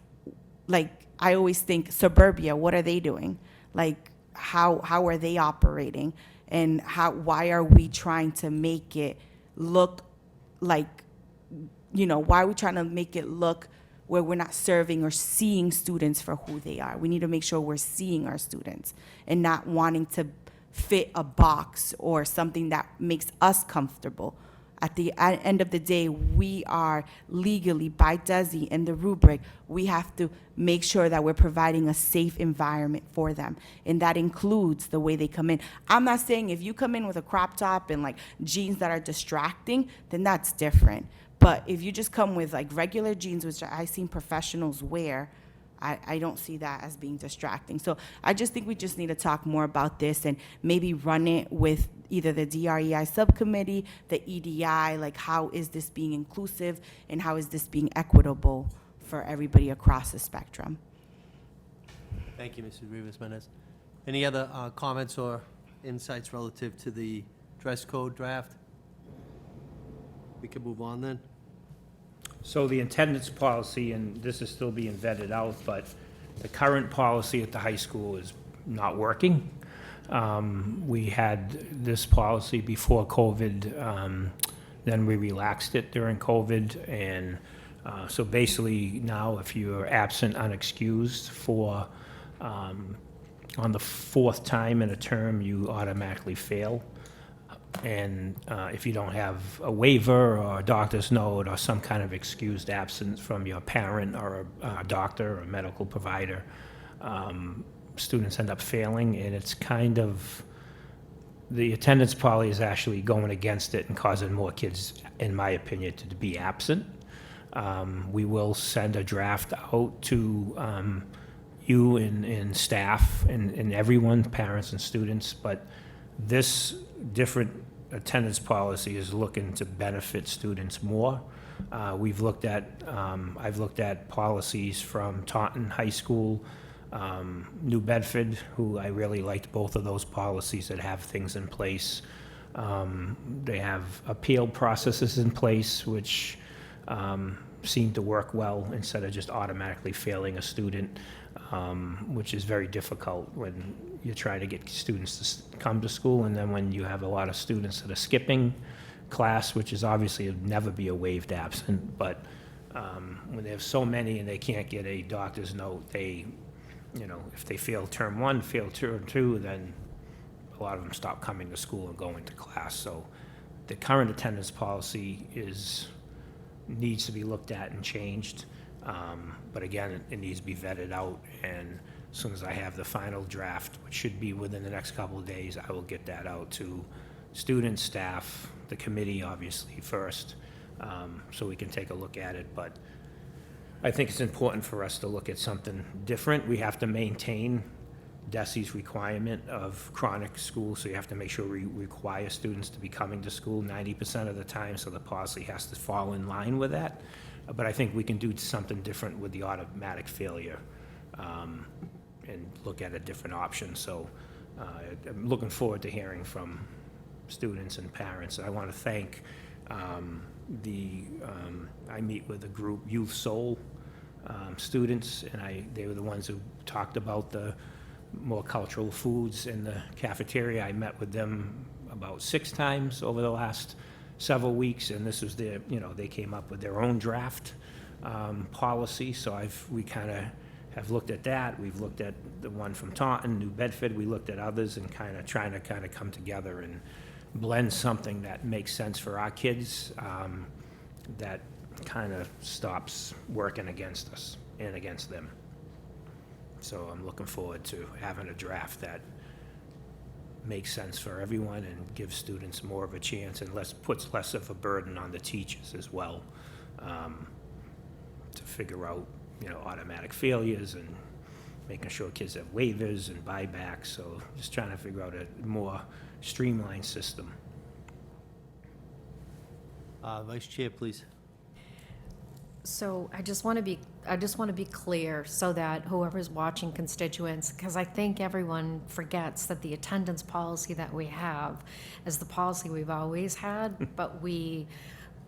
like, I always think suburbia, what are they doing? Like, how are they operating? And why are we trying to make it look like, why are we trying to make it look where we're not serving or seeing students for who they are? We need to make sure we're seeing our students and not wanting to fit a box or something that makes us comfortable. At the end of the day, we are legally, by DESE and the rubric, we have to make sure that we're providing a safe environment for them. And that includes the way they come in. I'm not saying if you come in with a crop top and like jeans that are distracting, then that's different. But if you just come with like regular jeans, which I've seen professionals wear, I don't see that as being distracting. So I just think we just need to talk more about this and maybe run it with either the DREI subcommittee, the EDI, like how is this being inclusive and how is this being equitable for everybody across the spectrum. Thank you, Mrs. Rivas-Mendez. Any other comments or insights relative to the dress code draft? We can move on then. So the attendance policy, and this is still being vetted out, but the current policy at the high school is not working. We had this policy before COVID, then we relaxed it during COVID, and so basically now if you're absent unexcused for, on the fourth time in a term, you automatically fail. And if you don't have a waiver or a doctor's note or some kind of excused absence from your parent or a doctor or a medical provider, students end up failing, and it's kind of, the attendance policy is actually going against it and causing more kids, in my opinion, to be absent. We will send a draft out to you and staff and everyone, parents and students, but this different attendance policy is looking to benefit students more. I've looked at policies from Taunton High School, New Bedford, who I really liked both of those policies that have things in place. They have appeal processes in place, which seem to work well instead of just automatically failing a student, which is very difficult when you're trying to get students to come to school, and then when you have a lot of students that are skipping class, which is obviously would never be a waived absent, but when they have so many and they can't get a doctor's note, they, if they fail term 1, fail term 2, then a lot of them stop coming to school and going to class. So the current attendance policy is needs to be looked at and changed. But again, it needs to be vetted out, and as soon as I have the final draft, which should be within the next couple of days, I will get that out to students, staff, the committee, obviously, first, so we can take a look at it. But I think it's important for us to look at something different. We have to maintain DESI's requirement of chronic school, so you have to make sure we require students to be coming to school 90% of the time, so the policy has to fall in line with that. But I think we can do something different with the automatic failure, and look at a different option. So I'm looking forward to hearing from students and parents. I want to thank I meet with a group, Youth Soul students, and they were the ones who talked about the more cultural foods in the cafeteria. I met with them about 6 times over the last several weeks, and this was they came up with their own draft policy. So we kind of have looked at that. We've looked at the one from Taunton, New Bedford. We looked at others and trying to come together and blend something that makes sense for our kids, that kind of stops working against us and against them. So I'm looking forward to having a draft that makes sense for everyone and gives students more of a chance and puts less of a burden on the teachers as well, to figure out, automatic failures and making sure kids have waivers and buybacks. So just trying to figure out a more streamlined system. Vice Chair, please. So I just want to be clear so that whoever's watching, constituents, because I think everyone forgets that the attendance policy that we have is the policy we've always had, but we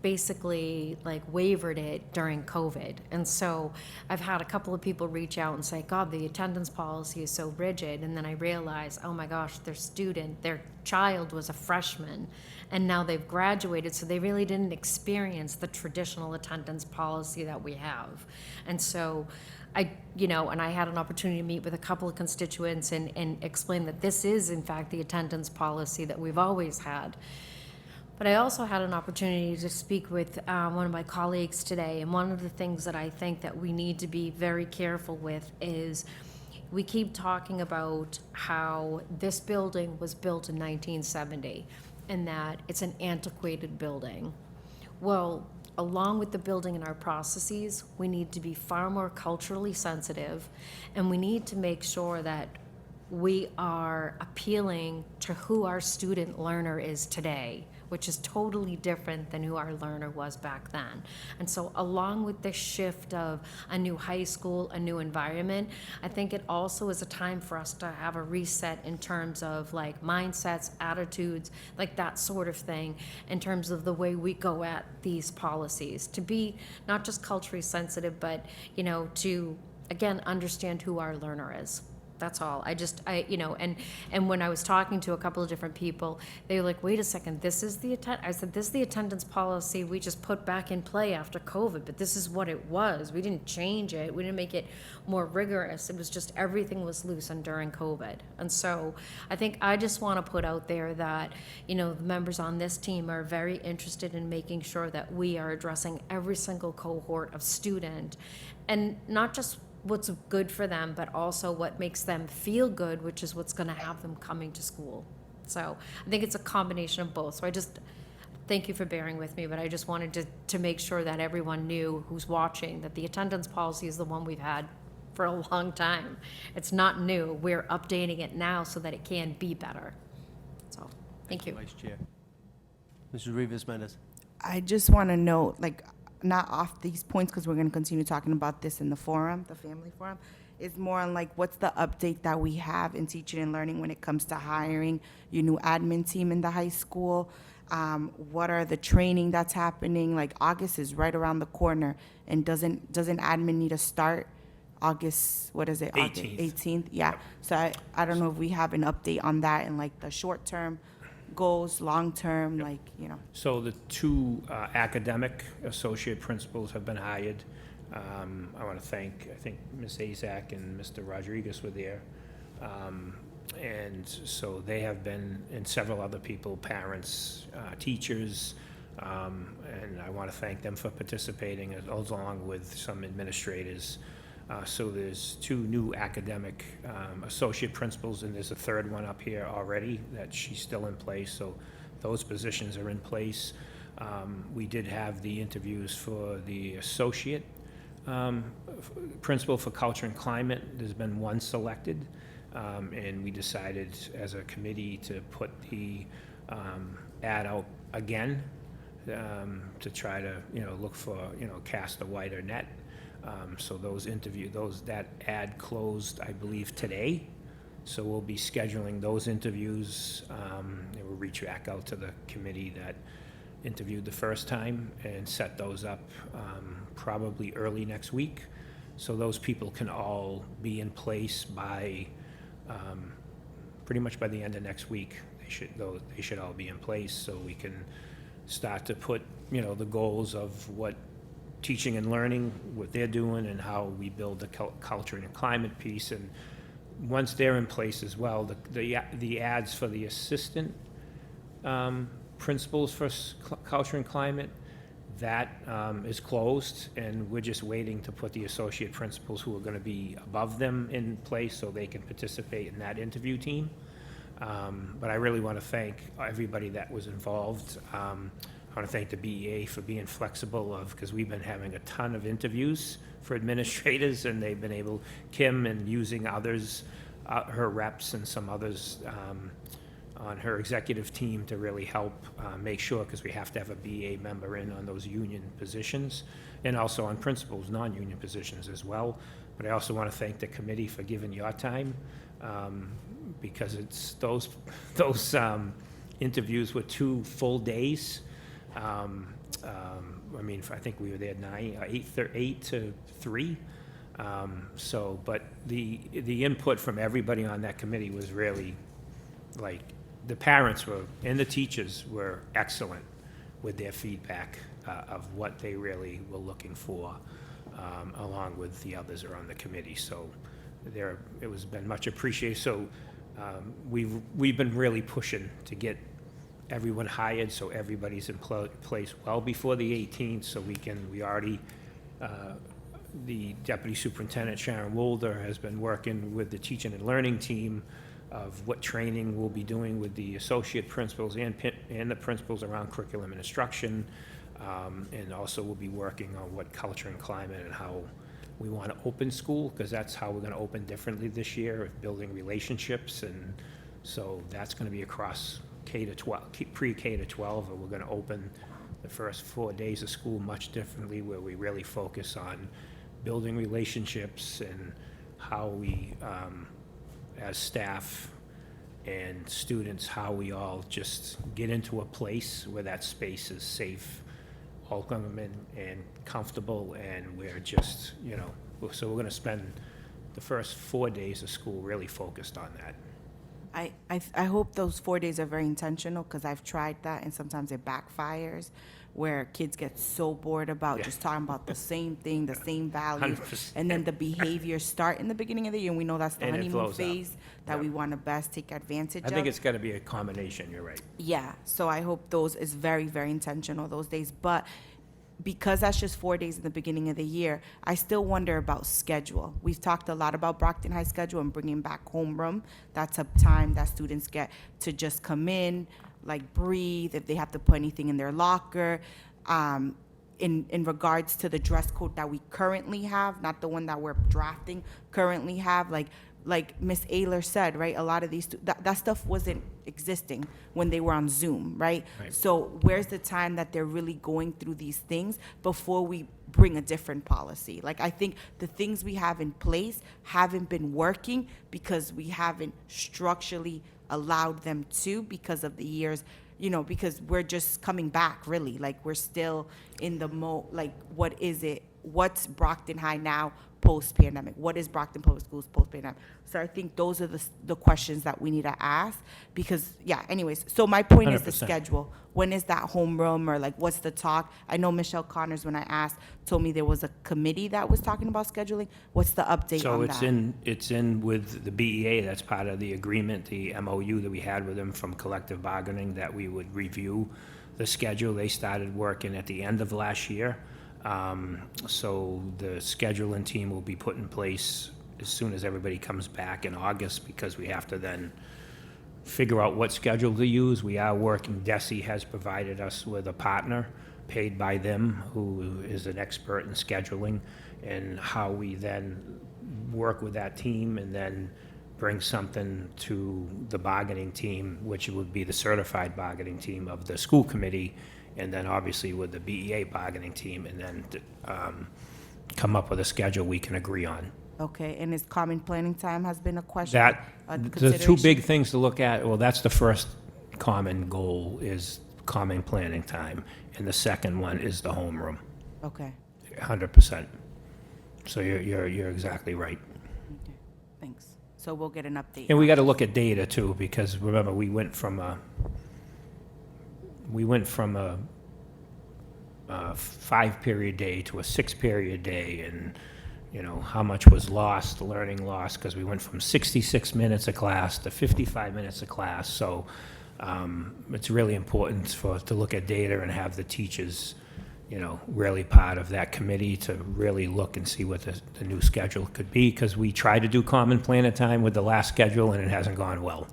basically wavered it during COVID. And so I've had a couple of people reach out and say, God, the attendance policy is so rigid. And then I realized, oh my gosh, their child was a freshman and now they've graduated, so they really didn't experience the traditional attendance policy that we have. And so I had an opportunity to meet with a couple of constituents and explain that this is in fact the attendance policy that we've always had. But I also had an opportunity to speak with one of my colleagues today, and one of the things that I think that we need to be very careful with is we keep talking about how this building was built in 1970 and that it's an antiquated building. Well, along with the building and our processes, we need to be far more culturally sensitive, and we need to make sure that we are appealing to who our student learner is today, which is totally different than who our learner was back then. And so along with this shift of a new high school, a new environment, I think it also is a time for us to have a reset in terms of mindsets, attitudes, that sort of thing, in terms of the way we go at these policies, to be not just culturally sensitive, but, to, again, understand who our learner is. That's all. And when I was talking to a couple of different people, they were like, wait a second, I said, this is the attendance policy we just put back in play after COVID, but this is what it was. We didn't change it. We didn't make it more rigorous. It was just everything was loosened during COVID. And so I think I just want to put out there that, the members on this team are very interested in making sure that we are addressing every single cohort of student, and not just what's good for them, but also what makes them feel good, which is what's going to have them coming to school. So I think it's a combination of both. So I just thank you for bearing with me, but I just wanted to make sure that everyone knew who's watching that the attendance policy is the one we've had for a long time. It's not new. We're updating it now so that it can be better. So thank you. Vice Chair. Mrs. Rivas-Mendez. I just want to note, not off these points because we're going to continue talking about this in the forum, the family forum, is more on what's the update that we have in teaching and learning when it comes to hiring your new admin team in the high school. What are the training that's happening? August is right around the corner, and doesn't admin need to start August, what is it? 18th. 18th, yeah. So I don't know if we have an update on that and the short term goals, long term, So the 2 academic associate principals have been hired. I want to thank, I think Ms. Azak and Mr. Rodriguez were there. And so they have been, and several other people, parents, teachers, And I want to thank them for participating, along with some administrators. So there's 2 new academic associate principals, and there's a 3rd one up here already that she's still in place, so those positions are in place. We did have the interviews for the associate principal for culture and climate. There's been 1 selected, and we decided as a committee to put the ad out again to try to, look for, cast a wider net. So that ad closed, I believe, today. So we'll be scheduling those interviews. And we'll reach back out to the committee that interviewed the first time and set those up probably early next week. So those people can all be in place by pretty much by the end of next week. They should all be in place, so we can start to put, the goals of what teaching and learning, what they're doing, and how we build the culture and climate piece. And once they're in place as well, the ads for the assistant principals for culture and climate, that is closed, and we're just waiting to put the associate principals who are going to be above them in place so they can participate in that interview team. But I really want to thank everybody that was involved. I want to thank the BEA for being flexible because we've been having a ton of interviews for administrators, and they've been able, Kim, and using others, her reps and some others on her executive team to really help make sure, because we have to have a BEA member in on those union positions, and also on principals, non-union positions as well. But I also want to thank the committee for giving your time, because it's those interviews were 2 full days. I think we were there 8 to 3. But the input from everybody on that committee was really, the parents and the teachers were excellent with their feedback of what they really were looking for, along with the others who are on the committee. So it was been much appreciated. So we've been really pushing to get everyone hired, so everybody's in place well before the 18th, so we already, the Deputy Superintendent Sharon Wolder has been working with the teaching and learning team of what training we'll be doing with the associate principals and the principals around curriculum and instruction, and also we'll be working on what culture and climate and how we want to open school, because that's how we're going to open differently this year, building relationships. And so that's going to be across K-12, pre-K to 12, and we're going to open the first 4 days of school much differently, where we really focus on building relationships and how we, as staff and students, how we all just get into a place where that space is safe, welcome, and comfortable, and we're just, so we're going to spend the first 4 days of school really focused on that. I hope those 4 days are very intentional, because I've tried that and sometimes it backfires, where kids get so bored about just talking about the same thing, the same values, 100%. and then the behaviors start in the beginning of the year, and we know that's the And it honeymoon flows up. phase that we want to best take advantage I of. think it's got to be a combination, you're right. Yeah, so I hope those is very, very intentional, those days. But because that's just 4 days in the beginning of the year, I still wonder about schedule. We've talked a lot about Brockton High schedule and bringing back homeroom. That's a time that students get to just come in, breathe, if they have to put anything in their locker. In regards to the dress code that we currently have, not the one that we're drafting, currently have, like Miss Ayler said, right? A lot of these, that stuff wasn't existing when they were on Zoom, right? Right. So where's the time that they're really going through these things before we bring a different policy? I think the things we have in place haven't been working because we haven't structurally allowed them to, because of the years, because we're just coming back, really. We're still in the what is it? What's Brockton High now post-pandemic? What is Brockton Public Schools post-pandemic? So I think those are the questions that we need to ask, because, anyways, so my point is the 100%. schedule. When is that homeroom, or what's the talk? I know Michelle Connors, when I asked, told me there was a committee that was talking about scheduling. What's the update So on it's that? it's in with the BEA, that's part of the agreement, the MOU that we had with them from collective bargaining, that we would review the schedule. They started working at the end of last year. So the scheduling team will be put in place as soon as everybody comes back in August, because we have to then figure out what schedule to use. We are working, DESI has provided us with a partner paid by them who is an expert in scheduling, and how we then work with that team and then bring something to the bargaining team, which would be the certified bargaining team of the school committee, and then obviously with the BEA bargaining team, and then come up with a schedule we can agree on. Okay, and is common planning time has been a question? That, a the two consideration? big things to look at, well, that's the first common goal, is common planning time, and the second one is the homeroom, Okay, 100%. So you're exactly right. okay, thanks. So we'll get an update. And we got to look at data too, because remember, we went from a 5-period day to a 6-period day, and, you know, how much was lost, learning lost, because we went from 66 minutes of class to 55 minutes of class. So it's really important to look at data and have the teachers, you know, really part of that committee to really look and see what the new schedule could be, because we tried to do common planning time with the last schedule, and it hasn't gone well.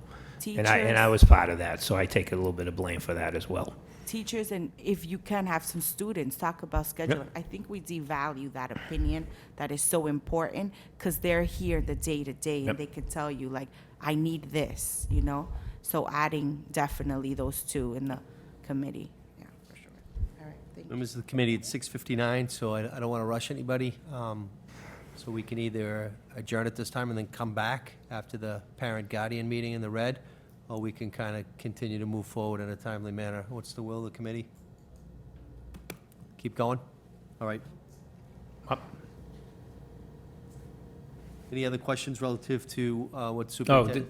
And I was part of that, so I take a little bit of blame for that as well. Teachers, and if you can have some students talk about scheduling, I think we devalue that opinion that is so important, because they're here the day to day, and they can tell you, like, I need this, you know? So adding definitely those two in the committee, yeah, for sure. All right, thank you. Members of the committee, it's 6:59, so I don't want to rush anybody. So we can either adjourn at this time and then come back after the parent-guardian meeting in the red, or we can kind of continue to move forward in a timely manner. What's the will of the committee? Keep going? All right. Any other questions relative to what superintendent?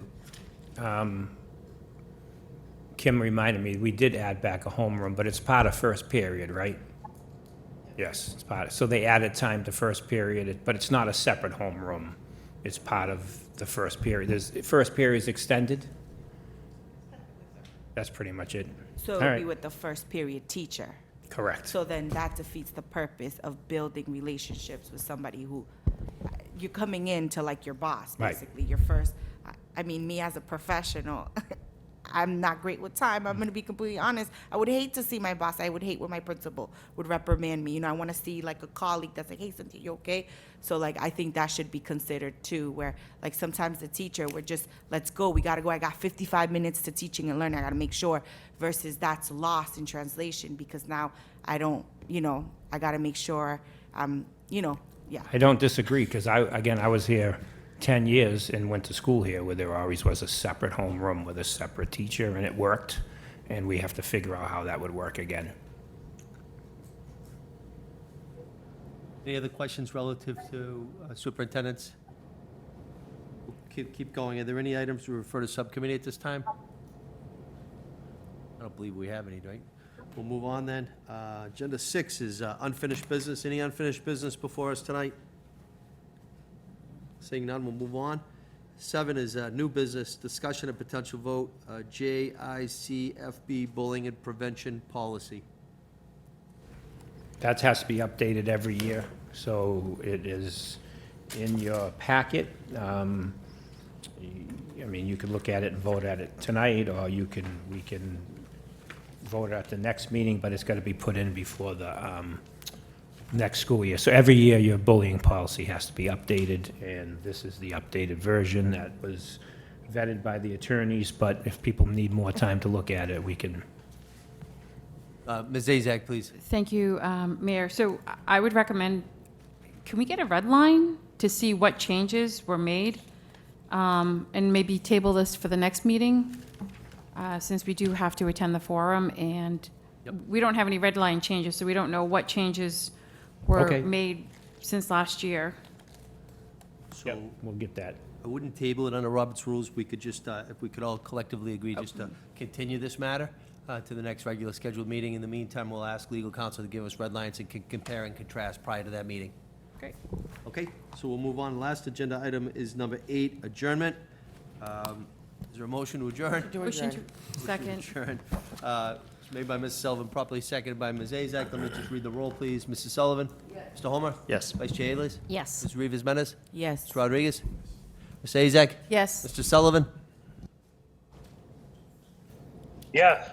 Kim reminded me, we did add back a homeroom, but it's part of first period, right? Yes, it's part of, so they added time to first period, but it's not a separate homeroom. It's part of the first period. First period is extended? That's pretty much it. So All it'll right. be with the first period teacher. Correct. So then that defeats the purpose of building relationships with somebody who, you're coming in to like your boss, Right. basically, your first, I mean, me as a professional, I'm not great with time, I'm gonna be completely honest. I would hate to see my boss, I would hate when my principal would reprimand me, you know, I wanna see like a colleague that's like, hey, Cynthia, you okay? So like, I think that should be considered too, where like sometimes the teacher, we're just, let's go, we gotta go, I got 55 minutes to teaching and learning, I gotta make sure, versus that's lost in translation, because now I don't, you know, I gotta make sure, you know, yeah. I don't disagree, because I was here 10 years and went to school here, where there always was a separate homeroom with a separate teacher, and it worked, and we have to figure out how that would work again. Any other questions relative to superintendents? Keep going. Are there any items to refer to subcommittee at this time? I don't believe we have any, right? We'll move on then. Agenda 6 is unfinished business. Any unfinished business before us tonight? Seeing none, we'll move on. 7 is new business, discussion and potential vote, JICFB bullying and prevention policy. That has to be updated every year, so it is in your packet. I mean, you can look at it and vote at it tonight, or we can vote at the next meeting, but it's got to be put in before the next school year. So every year, your bullying policy has to be updated, and this is the updated version that was vetted by the attorneys, but if people need more time to look at it, we can. Ms. Azak, please. Thank you, Mayor. So I would recommend, can we get a red line to see what changes were made? And maybe table this for the next meeting, since we do have to attend the forum, and we don't have any red line changes, so we don't know what changes were Okay. made since last year. So We'll get that. I wouldn't table it under Robert's rules. We could just, if we could all collectively agree just to continue this matter to the next regular scheduled meeting. In the meantime, we'll ask legal counsel to give us red lines and compare and contrast prior to that meeting. Great. Okay, so we'll move on. Last agenda item is number 8, adjournment. Is there a motion to adjourn? Motion to, second. Adjourn. Made by Mrs. Sullivan, properly seconded by Ms. Azak. Let me just read the roll, please. Mrs. Sullivan? Mr. Homer? Yes. Vice Chair Ailes? Yes. Ms. Rivas Menace? Yes. Mr. Rodriguez? Ms. Azak? Yes. Mr. Sullivan? Yes.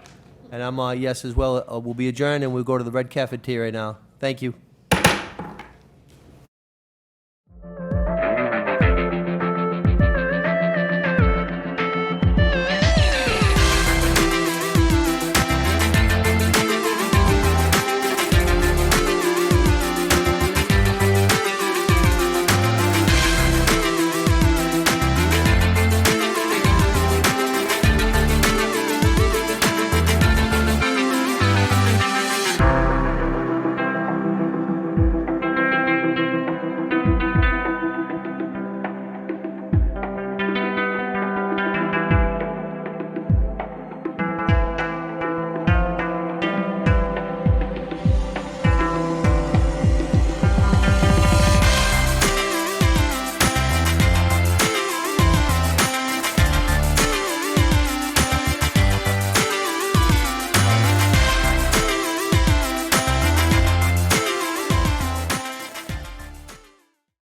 And I'm a yes as well. We'll be adjourned, and we'll go to the red cafeteria now. Thank you.